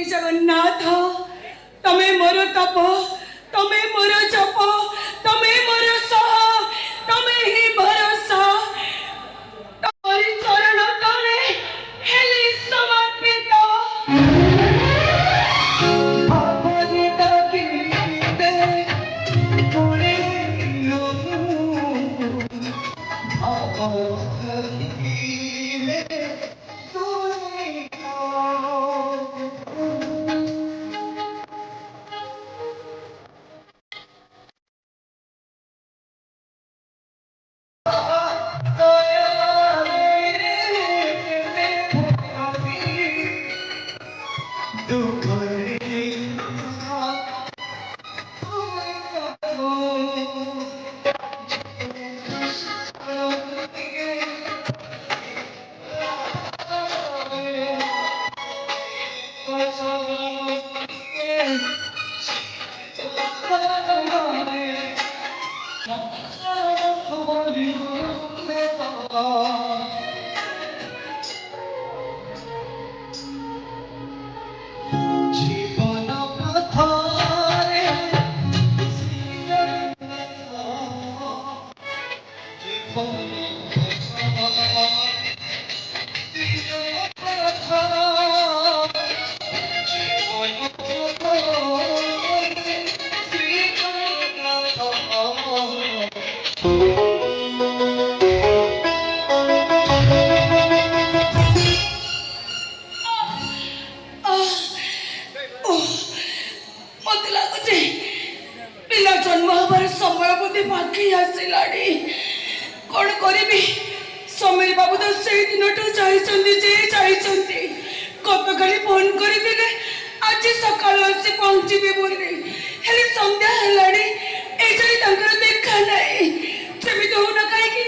जगन्नाथ तमे मोर तप तमे मोर जप तमे मोर सह तमे ही भरोसा तोरी चरण तले हेली समर्पित अपने तकीते पुरे लो पिला जन्म हबार समय बोधे बाकी आसिलानी कौन करी समीर बाबू तो से दिन कत खाली फोन कर आज सका पहुंचे बोली सन्ध्या है देखा नहीं जमी होना कहीं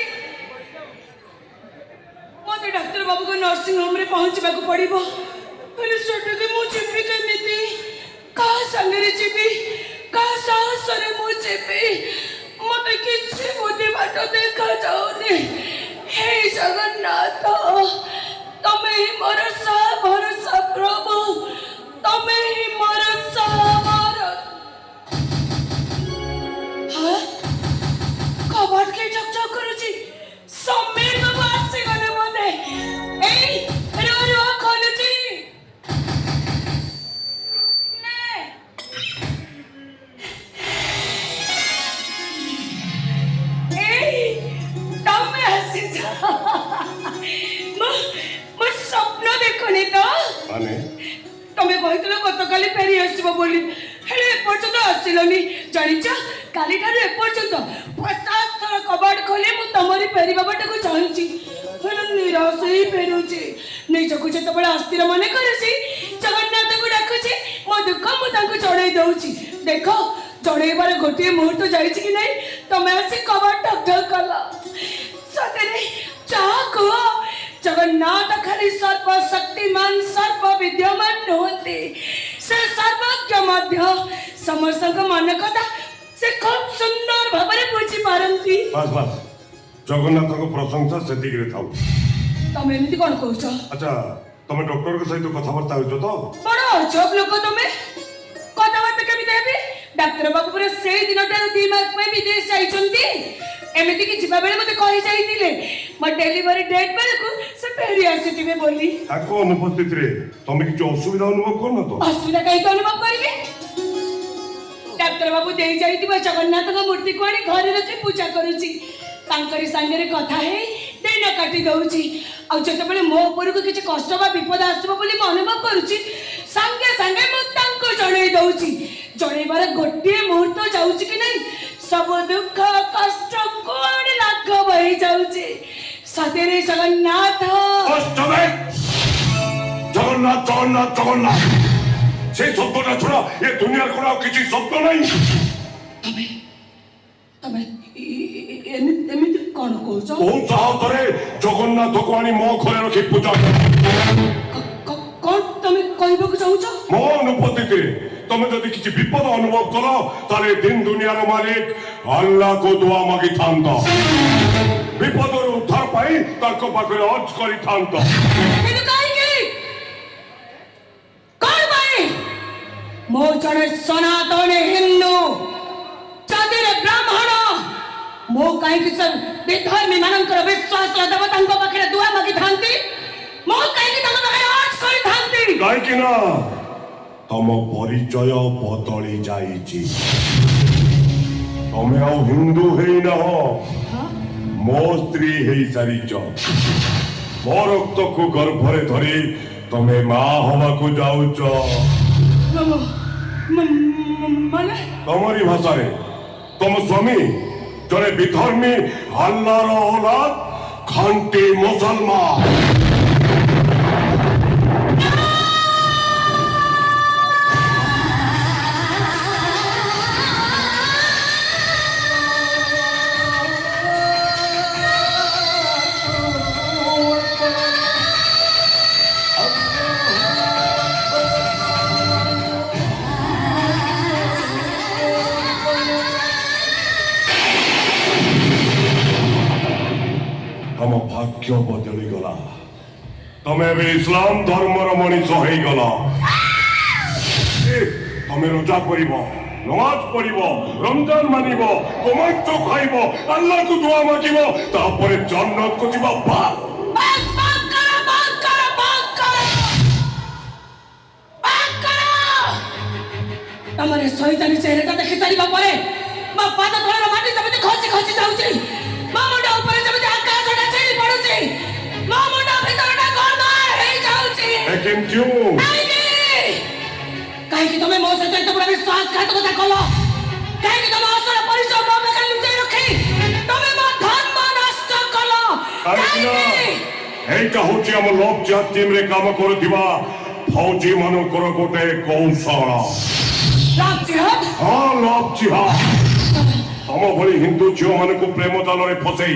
मत डाक्तर बाबू को नर्सिंग होम रे पहुंचवा पड़ो मुझे केमी क्या सांगे जी का साहस मुझे मत कि बुद्धि बाट देखा जाऊनी हे जगन्नाथ तमे ही मोर भरोसा प्रभु तमे ही मोर कबाट के चकचक करुची समीर बाबू आसी गले बोले ए रो खोलुची स्वप्न देखनी तो तमे कहथिलो गतकाली फेरी आसीबो बोली हेले एपर्यंत आसिलोनी जानिछ काली ठारे एपर्यंत 50 थर कबाड़ खोले मु तमरी फेरी बाबाटा को चाहूची हेले निराश ही फेरुची निजको जतबेले आस्तिर माने करसी जगन्नाथ को डाकुची मो दुख मु तांको चढ़ाई दउची देखो चढ़ाइबार गोटे मुहूर्त जाइछि कि नहीं तमे आसी कबाड़ ठक ठक कला सतरे चाको जगन्नाथ खाली सर्वशक्तिमान सर्व विद्यमान नहते से सर्वज्ञ मध्य समस्त मन कथा से खूब सुंदर भाव में बुझी पारंती बस बस जगन्नाथ को प्रशंसा सेतिक रे थाउ तमे एमिति कोन कहउछ अच्छा तमे डॉक्टर के सहित कथावार्ता होइछो तो बड़ा अजब लोक तमे कथावार्ता केमि देबी डाक्टर बाबू पूरा से दिनटा 2 मास में विदेश आइचंती एमिति कि जिबा बेले मते कहि जाइतिले म डिलीवरी डेट बेले को से फेरी आसीतिबे बोली ताको अनुपस्थित रे तमे कि असुविधा अनुभव करन तो असुविधा कहि तो अनुभव करबे डाक्टर बाबू दे जाइतिबा जगन्नाथ का मूर्ति को आनी घर रखि पूजा करूची तांकरी संगे कथा है दिन काटी दउची आ जते बेले मो ऊपर को किछ कष्ट बा विपद आसीबो बोली म अनुभव करूची संगे संगे म तांको जणै दउची जणैबार गोटे मुहूर्त जाउची कि नहीं सब दुख कष्ट कोण लाघव हो जाउची सतेरे जगन्नाथ कष्ट में जगन्नाथ जगन्नाथ जगन्नाथ से शब्दटा छोड़ा ये दुनिया को किसी शब्द नहीं ତମେ ତମେ ଏମିତି କ'ଣ କହୁଛ? କୋଉ ସାହସରେ ଜଗନ୍ନାଥକୁ ଆଣି ମୋ ଘରେ ରଖି ପୂଜା କ'ଣ ତମେ କହିବାକୁ ଚାହୁଁଛ? ମୋ ଅନୁପସ୍ଥିତିରେ ତମେ ଯଦି କିଛି ବିପଦ ଅନୁଭବ କର ତାହେଲେ ଦିନ ଦୁନିଆର ମାଲିକ ଆଲ୍ଲାହକୁ ଦୁଆ ମାଗିଥାନ୍ତ, ବିପଦରୁ ଉଦ୍ଧାର ପାଇଁ ତାଙ୍କ ପାଖରେ ଅର୍ଜ କରିଥାନ୍ତ। କିନ୍ତୁ କାହିଁକି? କ'ଣ ପାଇଁ? ମୁଁ ଜଣେ ସନାତନ ହିନ୍ଦୁ, ଜାତିରେ ବ୍ରାହ୍ମଣ। ମୁଁ କାହିଁକି ବିଧର୍ମୀ ମାନଙ୍କର ବିଶ୍ୱାସ ଦେବତାଙ୍କ ପାଖରେ ଦୁଆ ମାଗିଥାନ୍ତି? ମୁଁ କାହିଁକି ତାଙ୍କ ପାଖରେ ଅର୍ଜ କରିଥାନ୍ତି? କାହିଁକି ନା ତମ ପରିଚୟ ବଦଳି ଯାଇଛି। ତମେ ଆଉ ହିନ୍ଦୁ ହେଇନାହ, ମୋ ସ୍ତ୍ରୀ ହେଇସାରିଛ। ମୋ ରକ୍ତକୁ ଗର୍ଭରେ ଧରି ତମେ ମା ହବାକୁ ଯାଉଛ। ମାନେ ତମରି ଭାଷାରେ ତମ ସ୍ୱାମୀ ଜଣେ ବିଧର୍ମୀ ଆଲ୍ଲାହର ଔଲାଦ, ଖାଣ୍ଟି ମୁସଲମାନ। ତମ ଭାଗ୍ୟ ବଦଳିଗଲା। ତମେ ଏବେ ଇସଲାମ ଧର୍ମର ମଣିଷ ହେଇଗଲ। ତମେ ରୋଜା କରିବ, ନମାଜ ପଢିବ, ରମଜାନ ମାନିବ, ଗୋମାଂସ ଖାଇବ, ଆଲ୍ଲାହକୁ ଦୁଆ ମାଗିବ, ତାପରେ ଜନ୍ନତକୁ ଯିବ। ତମର ଶୈତାନୀ ଚେହେରାଟା ଦେଖି ସାରିବା ପରେ ମୋ ପାଦ ତଳର ମାଟି ଯେମିତି ଖସି ଖସି ଯାଉଛି, ମୋ ମୁଣ୍ଡ ଉପରେ ଯେମିତି ଆକାଶଟା ଛିଡ଼ି ପଡୁଛି, ମୋ ମୁଣ୍ଡ ଭିତରଟା ଗଡ଼ଗଡ଼ ହେଇଯାଉଛି। କାହିଁକି ତମେ ମୋ ସହିତ ଏତେ ବଡ଼ ବିଶ୍ୱାସଘାତକତା କଲ? କାହିଁକି ତମ ଅସଲ ପରିଚୟ ମୋ ପାଖରେ ଲୁଚେଇ ରଖି ତମେ ମୋ ଧର୍ମ ନଷ୍ଟ କଲ? এইটা হচ্ছে আমার লব জিহাদ টিমরে কাম করুথিবা ফৌজি মানଙ୍କର ଗୋଟେ କୌଶଳ। ଲଭ୍ ଜିହାଦ? ହଁ, ଲବ ଜିହାଦ। ତମ ଭଳି ହିନ୍ଦୁ ଝିଅମାନଙ୍କୁ ପ୍ରେମ ଜାଲରେ ଫସେଇ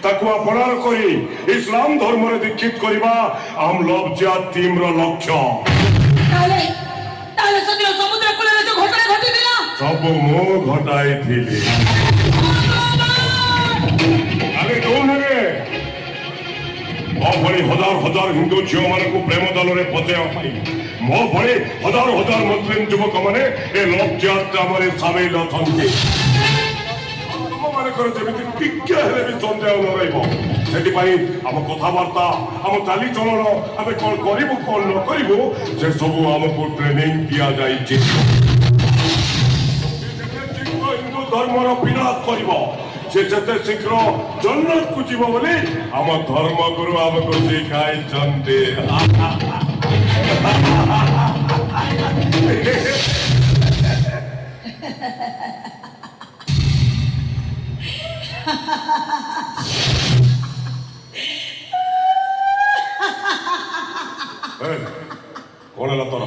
ତାକୁ ଆପଣାର କରି ଇସଲାମ ଧର୍ମରେ ଦୀକ୍ଷିତ କରିବା ଆମ ଲବ ଜିହାଦ ଟିମର ଲକ୍ଷ୍ୟ। ତାହେଲେ ସେଦିନ ସମୁଦ୍ର କୂଳରେ ଯୋଉ ଘଟଣା ଘଟିଥିଲା ସବୁ ମୁଁ ଘଟାଇଥିଲି। ଆରେ କହୁନରେ ମୋ ଭଳି ହଜାର ହଜାର ହିନ୍ଦୁ ଝିଅମାନଙ୍କୁ ପ୍ରେମ ଜାଲରେ ଫସେଇବା ପାଇଁ ମୋ ଭଳି ହଜାର ହଜାର ମୁସଲିମ ଯୁବକମାନେ ଏ ଲବ ଜିହାଦ କାମରେ ସାମିଲ ଅଛନ୍ତି। ତୁମମାନଙ୍କର ଯେମିତି ଟିକେ ହେଲେ ବି ସନ୍ଦେହ ନ ରହିବ, ସେଥିପାଇଁ ଆମ କଥାବାର୍ତ୍ତା, ଆମ ଚାଲିଚଳନ, ଆମେ କ'ଣ କରିବୁ କ'ଣ ନ କରିବୁ, ସେ ସବୁ ଆମକୁ ଟ୍ରେନିଂ ଦିଆଯାଇଛି। ହିନ୍ଦୁ ଧର୍ମର ବିନାଶ କରିବ, ସେ ଯେତେ ଶୀଘ୍ର ଜନ୍ନତକୁ ଯିବ ବୋଲି ଆମ ଧର୍ମଗୁରୁ ଆମକୁ ଶିଖାଇଛନ୍ତି। କଣ ହେଲା ତୋର?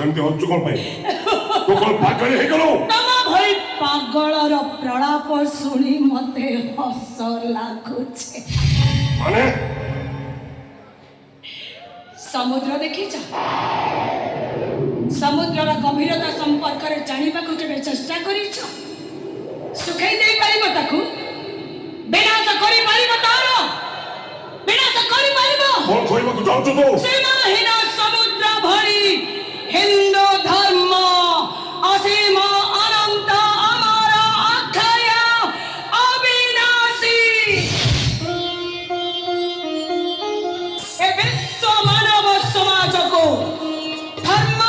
ଏମିତି ହଛୁ କଣ ପାଇଁ? ତୁ କଣ ପାଗଳ ହେଇଗଲୁ? ତମ ଭଳି ପାଗଳର ପ୍ରଳାପ ଶୁଣି ମତେ ହସ ଲାଗୁଛି। ମାନେ ସମୁଦ୍ର ଦେଖିଛ? ସମୁଦ୍ରର ଗଭୀରତା ସମ୍ପର୍କରେ ଜାଣିବାକୁ କେବେ ଚେଷ୍ଟା କରିଛ? ଶୁଖେଇ ଦେଇପାରିବ ତାକୁ? ବିନାଶ କରିପାରିବ ତାର? ବିନାଶ କରିପାରିବ? କଣ କହିବାକୁ ଚାହୁଁଛୁ ତୁ? ସୀମାହୀନ ସମୁଦ୍ର ଭଳି ହିନ୍ଦୁ ଧର୍ମ ଅସୀମ ଅନନ୍ତ ଅମର ଅକ୍ଷୟ ଅବିନାଶୀ। ଏ ବିଶ୍ୱ ମାନବ ସମାଜକୁ ଧର୍ମ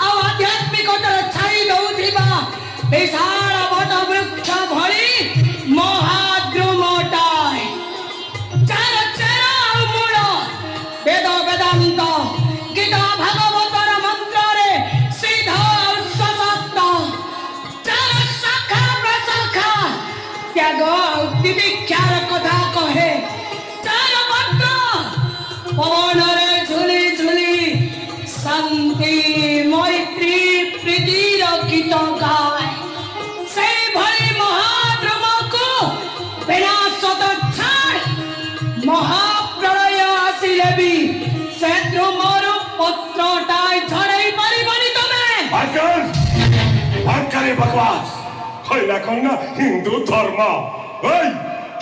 ଆଉ ଆଧ୍ୟାତ୍ମିକତାର ଛାଇ ଦଉଥିବା ବିଶାଳ ବଟ ବୃକ୍ଷ ଭଳି ମହାଦ୍ରୁମଟାଏ, ଯାହାର ଚେର ଆଉ ମୂଳ ବେଦ ବେଦାନ୍ତ ଗୀତା ଭାଗବତର ମନ୍ତ୍ରରେ ସିଦ୍ଧ ଆଉ ସଶକ୍ତ, ଯାହାର ଶାଖା ପ୍ରଶାଖା ତ୍ୟାଗ ଆଉ ତିତିକ୍ଷାର କଥା କହେ, ଯାହାର ପତ୍ର ପବନରେ ଝୁଲି ଝୁଲି ଶାନ୍ତି ମୈତ୍ରୀ ପ୍ରୀତିର ଗୀତ ଗାଏ, बकवास कहला कौन ना हिंदू धर्म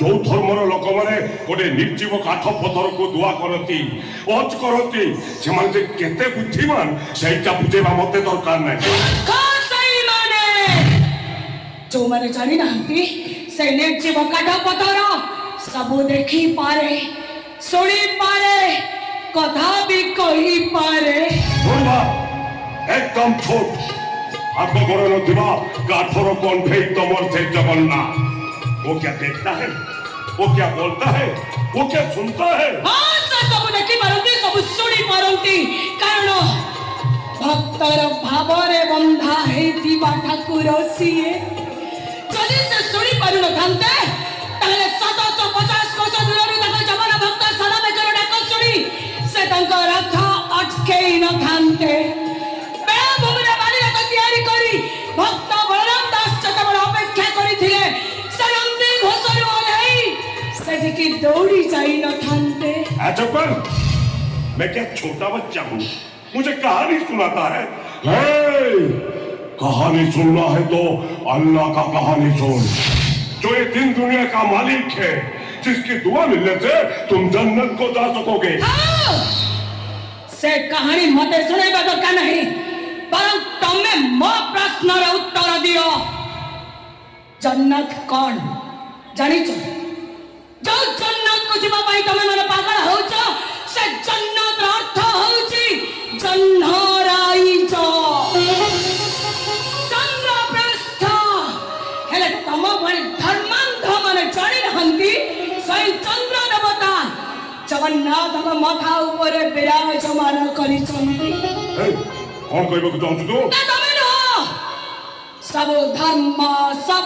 जो धर्मर लोक मैंने गोटे निर्जीव काठ पथर को दुआ करती अच करती से केते बुद्धिमान सेटा बुझेबा मते दरकार नै जो मैंने जानी ना से निर्जीव काठ पथर सब देखी पारे सुनी पारे कथा भी कही पारे एकदम छोट आग गोड़ नथिबा काठर कंठे तमर से जगन्नाथ वो क्या देखता है वो क्या बोलता है वो क्या सुनता है हाँ सब देखी पारंती सब सुनी पारंती कारण भक्तर भावरे बंधा हेतिबा ठाकुर सिए जदि से सुनी पारु न थांते ताले 750 वर्ष दूरରୁ ତାଙ୍କ ଜମନ ଭକ୍ତ ସଦାବେକର ଡାକ ଶୁଣି ସେ ତାଙ୍କ ରଥ ଅଟକେଇ ନ ଥାନ୍ତେ ବେଳାଭୂମିରେ ବାଲିରଥ ତିଆରି କରି ଭକ୍ତ ବଳରାମ ଦାସ ଯେତେବେଳେ ଅପେକ୍ଷା କରିଥିଲେ ସେ ନନ୍ଦୀ ଘୋଷରୁ ଓହ୍ଲାଇ ସେଠିକି ଦୌଡ଼ି ଯାଇ ନ ଥାନ୍ତେ चुप मैं क्या छोटा बच्चा हूँ मुझे कहानी सुनाता है कहानी सुनना है तो अल्लाह का कहानी सुन जो ये दिन दुनिया का मालिक है जिसकी दुआ मिलने से तुम जन्नत को जा सकोगे से कहानी मते सुनाइबा दरकार नहीं बरं तमे मो प्रश्नर उत्तर दियो जन्नत कौन जानिछ जो जन्नत को जीवा पाई तमे मन पागल होछ से जन्नत अर्थ होछि जन्नराइछ चंद्रप्रस्थ हेले तम भଳି धर्मांध माने जानि नहंती स्वयं चंद्र देवता जगन्नाथ मथा ऊपर विराजमान करिछंती कौन कहबो चाहछु तो तमे न सब धर्म सब